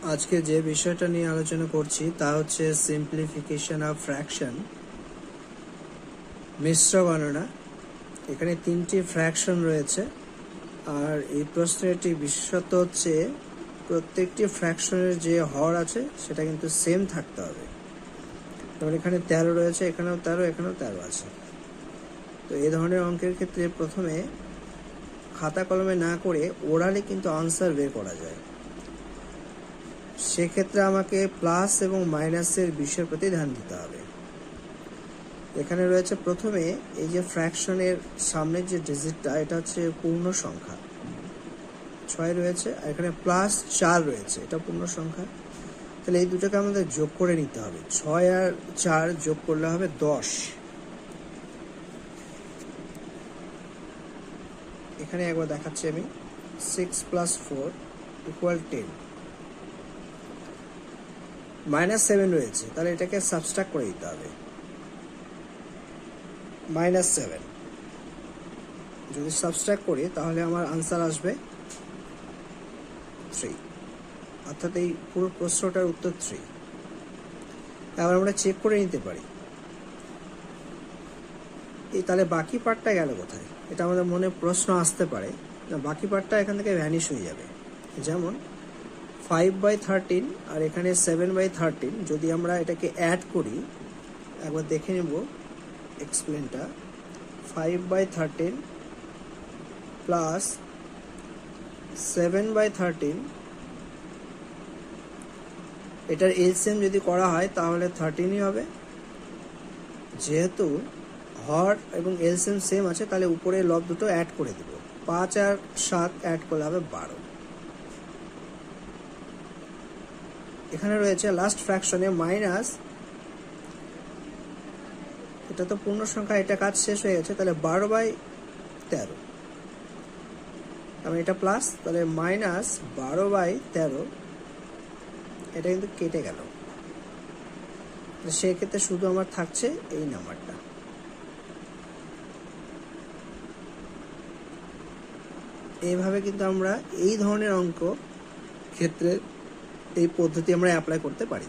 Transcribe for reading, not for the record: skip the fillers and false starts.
আজকে যে বিষয়টা নিয়ে আলোচনা করছি তা হচ্ছে সিম্পলিফিকেশন অফ ফ্র্যাকশন, মিশ্র গণনা। এখানে 3টি ফ্র্যাকশন রয়েছে, আর এই প্রশ্নের একটি বিশেষত্ব হচ্ছে প্রত্যেকটি ফ্র্যাকশনের যে হর আছে সেটা কিন্তু সেম থাকতে হবে। যেমন এখানে 13 রয়েছে, এখানেও 13, এখানেও 13 আছে। তো এই ধরনের অঙ্কের ক্ষেত্রে প্রথমে খাতা কলমে না করে ওরালে কিন্তু আনসার বের করা যায়। সেক্ষেত্রে আমাকে প্লাস এবং মাইনাসের বিষয়ের প্রতি ধ্যান দিতে হবে। এখানে রয়েছে প্রথমে এই যে ফ্র্যাকশনের সামনের যে ডিজিটটা, এটা হচ্ছে পূর্ণ সংখ্যা 6 রয়েছে, আর এখানে +4 রয়েছে, এটা পূর্ণ সংখ্যা। তাহলে এই দুটোকে আমাদের যোগ করে নিতে হবে। 6 আর 4 যোগ করলে হবে 10। এখানে একবার দেখাচ্ছি আমি, 6 + 4 = 10। -7 রয়েছে, তাহলে এটাকে সাবট্রাক্ট করে দিতে হবে। -7 যদি সাবট্রাক্ট করি তাহলে আমার আনসার আসবে 3, অর্থাৎ এই পুরো প্রশ্নটার উত্তর 3। এবার আমরা চেক করে নিতে পারি এই তাহলে বাকি পার্টটা গেল কোথায়। এটা আমাদের মনে প্রশ্ন আসতে পারে, না বাকি পার্টটা এখান থেকে ভ্যানিশ হয়ে যাবে। যেমন 5/13 আর এখানে 7/13, যদি আমরা এটাকে অ্যাড করি, একবার দেখে নেব এক্সপ্লেনটা। 5/13 প্লাস 7/13, এটার এলসিএম যদি করা হয় তাহলে 13ই হবে। যেহেতু হর এবং এলসিএম সেম আছে, তাহলে উপরে লব দুটো অ্যাড করে দেব। 5 আর 7 অ্যাড করলে হবে 12। এখানে রয়েছে লাস্ট ফ্র্যাকশনে মাইনাস, এটা তো পূর্ণ সংখ্যা, এটা কাজ শেষ হয়ে গেছে, তাহলে 12/13। এটা প্লাস, তাহলে -12/13, এটা কিন্তু কেটে গেল। সেক্ষেত্রে শুধু আমার থাকছে এই নাম্বারটা। এইভাবে কিন্তু আমরা এই ধরনের অঙ্ক ক্ষেত্রে এই পদ্ধতি আমরা অ্যাপ্লাই করতে পারি।